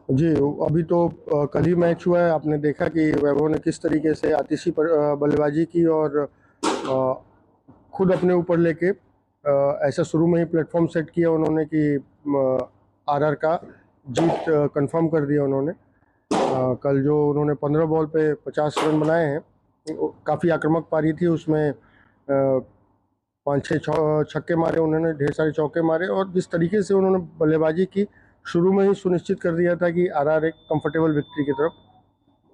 जी, अभी तो कल ही मैच हुआ है। आपने देखा कि वैभव ने किस तरीके से आतिशी बल्लेबाजी की और खुद अपने ऊपर लेके ऐसा शुरू में ही प्लेटफॉर्म सेट किया उन्होंने कि आरआर का जीत कंफर्म कर दिया उन्होंने। कल जो उन्होंने 15 बॉल पे 50 रन बनाए हैं, काफ़ी आक्रामक पारी थी। उसमें 5-6 छक्के मारे उन्होंने, ढेर सारे चौके मारे, और जिस तरीके से उन्होंने बल्लेबाजी की, शुरू में ही सुनिश्चित कर दिया था कि आरआर एक कंफर्टेबल विक्ट्री की तरफ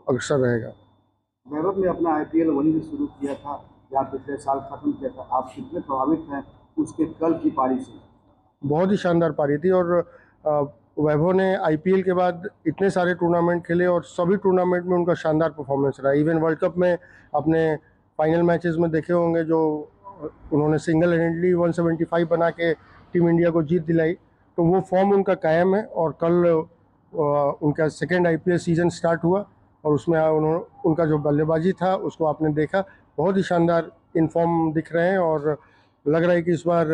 अग्रसर रहेगा। वैभव ने अपना आईपीएल वहीं से शुरू किया था जहाँ पिछले साल खत्म किया था। आप कितने प्रभावित हैं उसके कल की पारी से? बहुत ही शानदार पारी थी। और वैभव ने आईपीएल के बाद इतने सारे टूर्नामेंट खेले और सभी टूर्नामेंट में उनका शानदार परफॉर्मेंस रहा। इवन वर्ल्ड कप में अपने फाइनल मैचेस में देखे होंगे, जो उन्होंने सिंगल हैंडली 175 बना के टीम इंडिया को जीत दिलाई। तो वो फॉर्म उनका कायम है। और कल उनका सेकेंड आईपीएल सीजन स्टार्ट हुआ और उसमें उनका जो बल्लेबाजी था उसको आपने देखा। बहुत ही शानदार इन फॉर्म दिख रहे हैं और लग रहा है कि इस बार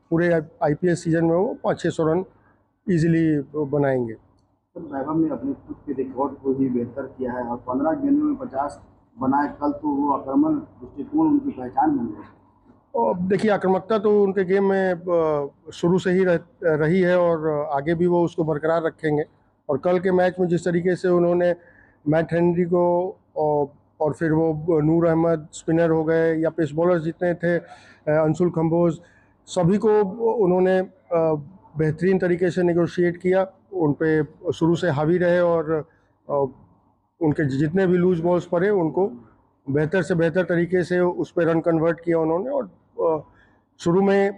पूरे आईपीएल सीजन में वो 500-600 रन इजीली बनाएंगे। तो वैभव ने अपने खुद के रिकॉर्ड को ही बेहतर किया है और 15 गेंदों में 50 बनाए। कल तो वो आक्रमण दृष्टिकोण उनकी पहचान बन गई। और देखिए, आक्रामकता तो उनके गेम में शुरू से ही रही है और आगे भी वो उसको बरकरार रखेंगे। और कल के मैच में जिस तरीके से उन्होंने मैट हेनरी को और फिर वो नूर अहमद स्पिनर हो गए या पेस बॉलर जितने थे, अंशुल कंबोज, सभी को उन्होंने बेहतरीन तरीके से नेगोशिएट किया। उन पे शुरू से हावी रहे और उनके जितने भी लूज बॉल्स पड़े उनको बेहतर से बेहतर तरीके से उस पर रन कन्वर्ट किया उन्होंने। और शुरू में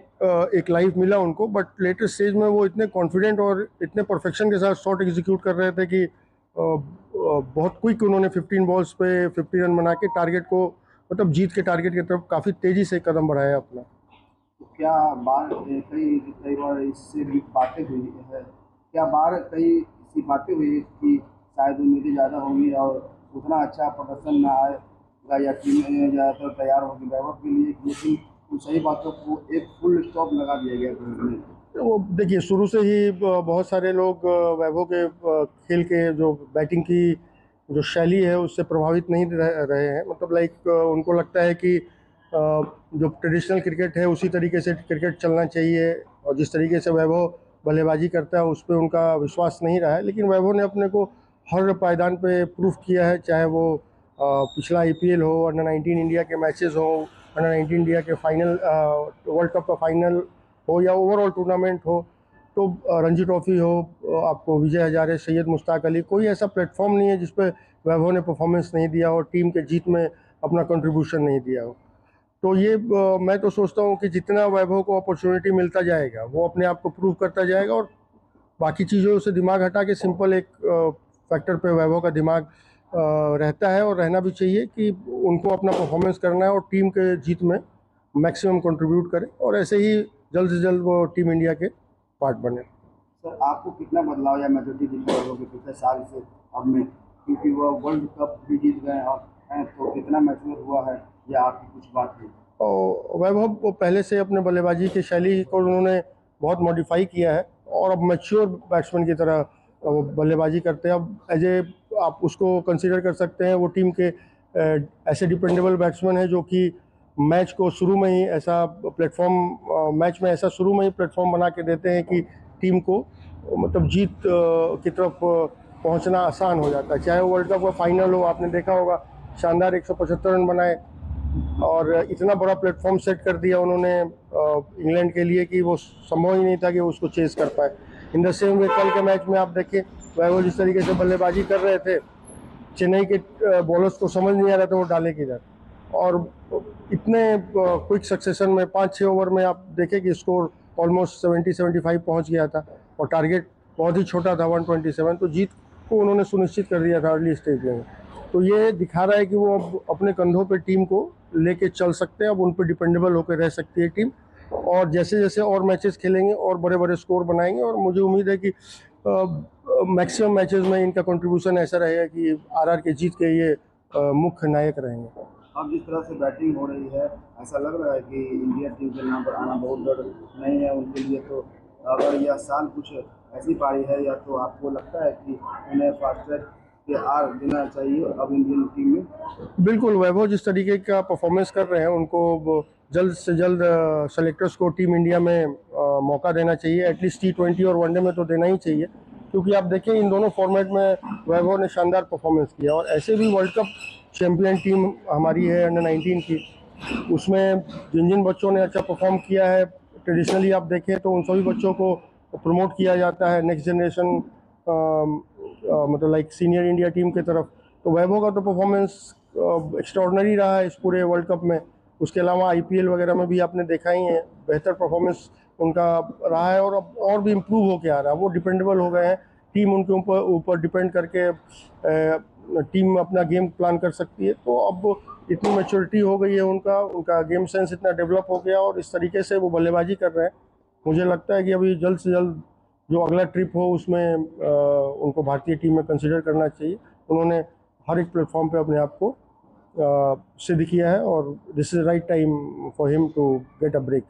एक लाइफ मिला उनको, बट लेटर स्टेज में वो इतने कॉन्फिडेंट और इतने परफेक्शन के साथ शॉट एग्जीक्यूट कर रहे थे कि बहुत क्विक उन्होंने 15 बॉल्स पे 50 रन बना के टारगेट को, मतलब जीत के टारगेट की तरफ काफ़ी तेज़ी से कदम बढ़ाया अपना। तो क्या कई कई बार इससे भी बातें हुई है? क्या कई ऐसी बातें हुई कि शायद उम्मीदें ज़्यादा होंगी और उतना अच्छा प्रदर्शन ना आएगा या टीमें ज़्यादातर तैयार होगी वैभव के लिए, लेकिन उन सही बातों को एक फुल स्टॉप लगा दिया गया था? वो देखिए, शुरू से ही बहुत सारे लोग वैभव के खेल के जो बैटिंग की जो शैली है उससे प्रभावित नहीं रहे हैं। मतलब लाइक उनको लगता है कि जो ट्रेडिशनल क्रिकेट है उसी तरीके से क्रिकेट चलना चाहिए, और जिस तरीके से वैभव बल्लेबाजी करता है उस पर उनका विश्वास नहीं रहा है। लेकिन वैभव ने अपने को हर पायदान पे प्रूफ किया है, चाहे वो पिछला आईपीएल हो, अंडर 19 इंडिया के मैचेस हो, अंडर 19 इंडिया के फाइनल, वर्ल्ड कप का फाइनल हो, या ओवरऑल टूर्नामेंट हो, तो रणजी ट्रॉफी हो, आपको विजय हजारे, सैयद मुश्ताक अली, कोई ऐसा प्लेटफॉर्म नहीं है जिस पे वैभव ने परफॉर्मेंस नहीं दिया और टीम के जीत में अपना कंट्रीब्यूशन नहीं दिया हो। तो ये मैं तो सोचता हूँ कि जितना वैभव को अपॉर्चुनिटी मिलता जाएगा वो अपने आप को प्रूव करता जाएगा, और बाकी चीज़ों से दिमाग हटा के सिंपल एक फैक्टर पे वैभव का दिमाग रहता है और रहना भी चाहिए कि उनको अपना परफॉर्मेंस करना है और टीम के जीत में मैक्सिमम कंट्रीब्यूट करें, और ऐसे ही जल्द से जल्द वो टीम इंडिया के पार्ट बने। सर, आपको कितना बदलाव या मैच्योरिटी दिखी वैभव के पिछले साल से अब में, क्योंकि वह वर्ल्ड कप भी जीत गए और हैं, तो कितना मैच्योर हुआ है या आपकी कुछ बात है? और वैभव पहले से अपने बल्लेबाजी की शैली को उन्होंने बहुत मॉडिफाई किया है और अब मैच्योर बैट्समैन की तरह वो बल्लेबाजी करते हैं। अब एज ए आप उसको कंसीडर कर सकते हैं, वो टीम के ऐसे डिपेंडेबल बैट्समैन हैं जो कि मैच को शुरू में ही ऐसा प्लेटफॉर्म, मैच में ऐसा शुरू में ही प्लेटफॉर्म बना के देते हैं कि टीम को मतलब जीत की तरफ पहुंचना आसान हो जाता है। चाहे वो वर्ल्ड कप का फाइनल हो, आपने देखा होगा शानदार 175 रन बनाए और इतना बड़ा प्लेटफॉर्म सेट कर दिया उन्होंने इंग्लैंड के लिए कि वो संभव ही नहीं था कि वो उसको चेस कर पाए। इन द सेम वे कल के मैच में आप देखिए, वैभव जिस तरीके से बल्लेबाजी कर रहे थे, चेन्नई के बॉलर्स को समझ नहीं आ रहा था वो डाले किधर। और इतने क्विक सक्सेशन में 5-6 ओवर में आप देखें कि स्कोर ऑलमोस्ट 70-75 पहुंच गया था और टारगेट बहुत ही छोटा था 127। तो जीत को उन्होंने सुनिश्चित कर दिया था अर्ली स्टेज में। तो ये दिखा रहा है कि वो अब अपने कंधों पे टीम को लेके चल सकते हैं, अब उन पर डिपेंडेबल होकर रह सकती है टीम। और जैसे जैसे और मैचेस खेलेंगे और बड़े बड़े स्कोर बनाएंगे, और मुझे उम्मीद है कि मैक्सिमम मैचेस में इनका कंट्रीब्यूशन ऐसा रहेगा कि आरआर के जीत के ये मुख्य नायक रहेंगे। अब जिस तरह से बैटिंग हो रही है, ऐसा लग रहा है कि इंडिया टीम के नाम पर आना बहुत डर नहीं है उनके लिए। तो अगर यह साल कुछ ऐसी पारी है, या तो आपको लगता है कि उन्हें फास्ट ट्रैक के आर देना चाहिए अब इंडियन टीम में? बिल्कुल, वैभव जिस तरीके का परफॉर्मेंस कर रहे हैं उनको जल्द से जल्द सेलेक्टर्स को टीम इंडिया में मौका देना चाहिए। एटलीस्ट T20 और वनडे में तो देना ही चाहिए, क्योंकि आप देखें इन दोनों फॉर्मेट में वैभव ने शानदार परफॉर्मेंस किया। और ऐसे भी वर्ल्ड कप चैंपियन टीम हमारी है अंडर 19 की, उसमें जिन जिन बच्चों ने अच्छा परफॉर्म किया है ट्रेडिशनली आप देखें तो उन सभी बच्चों को प्रमोट किया जाता है नेक्स्ट जनरेशन, मतलब लाइक सीनियर इंडिया टीम की तरफ। तो वैभव का तो परफॉर्मेंस एक्स्ट्राऑर्डिनरी रहा है इस पूरे वर्ल्ड कप में। उसके अलावा IPL वगैरह में भी आपने देखा ही है, बेहतर परफॉर्मेंस उनका रहा है और अब और भी इम्प्रूव होके आ रहा है। वो डिपेंडेबल हो गए हैं, टीम उनके ऊपर डिपेंड करके टीम अपना गेम प्लान कर सकती है। तो अब इतनी मैच्योरिटी हो गई है उनका गेम सेंस इतना डेवलप हो गया और इस तरीके से वो बल्लेबाजी कर रहे हैं। मुझे लगता है कि अभी जल्द से जल्द जो अगला ट्रिप हो उसमें उनको भारतीय टीम में कंसिडर करना चाहिए। उन्होंने हर एक प्लेटफॉर्म पे अपने आप को सिद्ध किया है और this is right time for him to get a break.